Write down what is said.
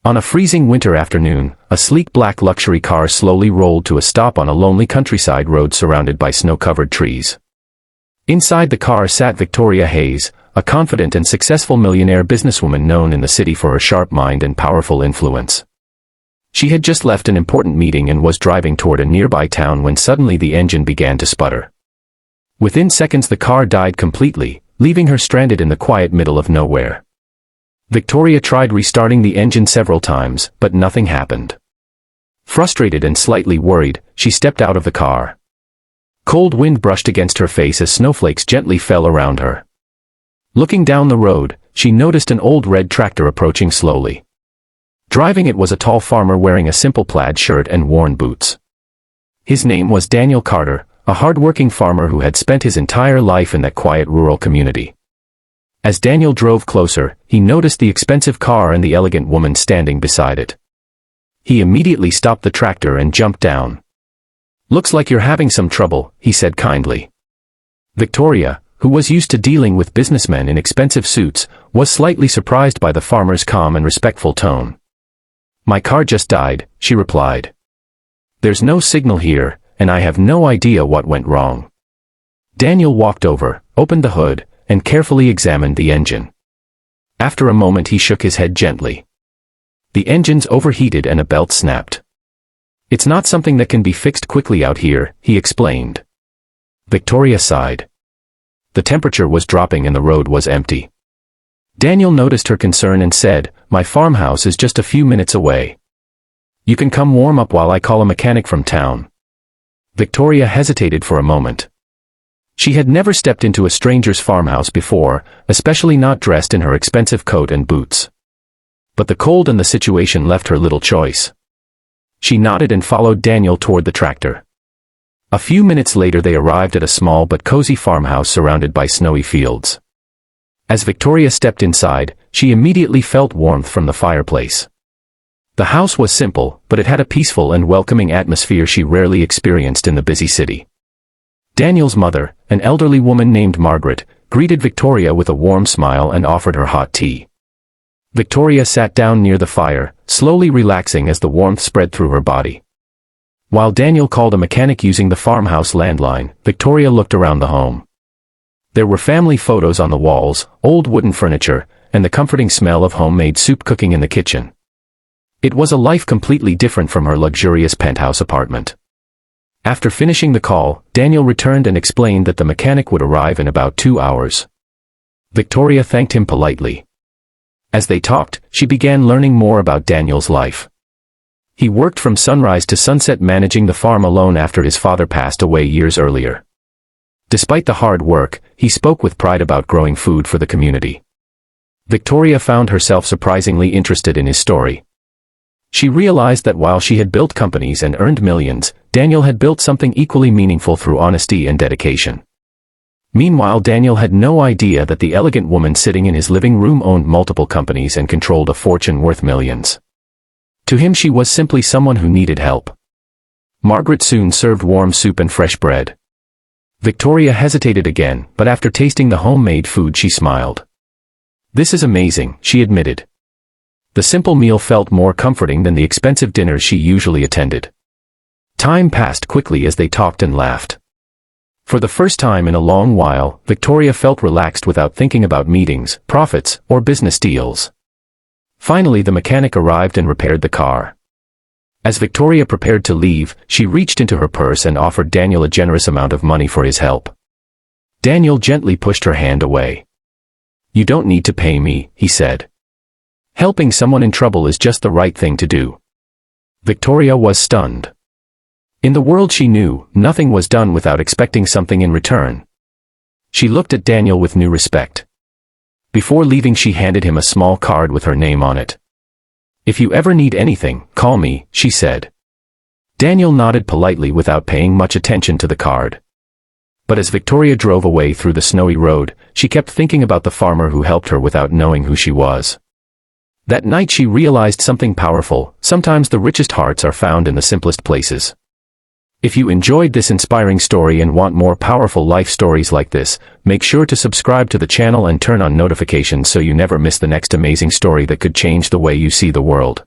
On a freezing winter afternoon, a sleek black luxury car slowly rolled to a stop on a lonely countryside road surrounded by snow-covered trees. Inside the car sat Victoria Hayes, a confident and successful millionaire businesswoman known in the city for her sharp mind and powerful influence. She had just left an important meeting and was driving toward a nearby town when suddenly the engine began to sputter. Within seconds the car died completely, leaving her stranded in the quiet middle of nowhere. Victoria tried restarting the engine several times, but nothing happened. Frustrated and slightly worried, she stepped out of the car. Cold wind brushed against her face as snowflakes gently fell around her. Looking down the road, she noticed an old red tractor approaching slowly. Driving it was a tall farmer wearing a simple plaid shirt and worn boots. His name was Daniel Carter, a hard-working farmer who had spent his entire life in that quiet rural community. As Daniel drove closer, he noticed the expensive car and the elegant woman standing beside it. He immediately stopped the tractor and jumped down. "Looks like you're having some trouble," he said kindly. Victoria, who was used to dealing with businessmen in expensive suits, was slightly surprised by the farmer's calm and respectful tone. "My car just died," she replied. "There's no signal here, and I have no idea what went wrong." Daniel walked over, opened the hood, and carefully examined the engine. After a moment he shook his head gently. "The engine's overheated and a belt snapped. It's not something that can be fixed quickly out here," he explained. Victoria sighed. The temperature was dropping and the road was empty. Daniel noticed her concern and said, "My farmhouse is just a few minutes away. You can come warm up while I call a mechanic from town." Victoria hesitated for a moment. She had never stepped into a stranger's farmhouse before, especially not dressed in her expensive coat and boots. But the cold and the situation left her little choice. She nodded and followed Daniel toward the tractor. A few minutes later they arrived at a small but cozy farmhouse surrounded by snowy fields. As Victoria stepped inside, she immediately felt warmth from the fireplace. The house was simple, but it had a peaceful and welcoming atmosphere she rarely experienced in the busy city. Daniel's mother, an elderly woman named Margaret, greeted Victoria with a warm smile and offered her hot tea. Victoria sat down near the fire, slowly relaxing as the warmth spread through her body. While Daniel called a mechanic using the farmhouse landline, Victoria looked around the home. There were family photos on the walls, old wooden furniture, and the comforting smell of homemade soup cooking in the kitchen. It was a life completely different from her luxurious penthouse apartment. After finishing the call, Daniel returned and explained that the mechanic would arrive in about 2 hours. Victoria thanked him politely. As they talked, she began learning more about Daniel's life. He worked from sunrise to sunset managing the farm alone after his father passed away years earlier. Despite the hard work, he spoke with pride about growing food for the community. Victoria found herself surprisingly interested in his story. She realized that while she had built companies and earned millions, Daniel had built something equally meaningful through honesty and dedication. Meanwhile, Daniel had no idea that the elegant woman sitting in his living room owned multiple companies and controlled a fortune worth millions. To him she was simply someone who needed help. Margaret soon served warm soup and fresh bread. Victoria hesitated again, but after tasting the homemade food she smiled. "This is amazing," she admitted. The simple meal felt more comforting than the expensive dinners she usually attended. Time passed quickly as they talked and laughed. For the first time in a long while, Victoria felt relaxed without thinking about meetings, profits, or business deals. Finally the mechanic arrived and repaired the car. As Victoria prepared to leave, she reached into her purse and offered Daniel a generous amount of money for his help. Daniel gently pushed her hand away. "You don't need to pay me," he said. "Helping someone in trouble is just the right thing to do." Victoria was stunned. In the world she knew, nothing was done without expecting something in return. She looked at Daniel with new respect. Before leaving she handed him a small card with her name on it. "If you ever need anything, call me," she said. Daniel nodded politely without paying much attention to the card. But as Victoria drove away through the snowy road, she kept thinking about the farmer who helped her without knowing who she was. That night she realized something powerful: sometimes the richest hearts are found in the simplest places. If you enjoyed this inspiring story and want more powerful life stories like this, make sure to subscribe to the channel and turn on notifications so you never miss the next amazing story that could change the way you see the world.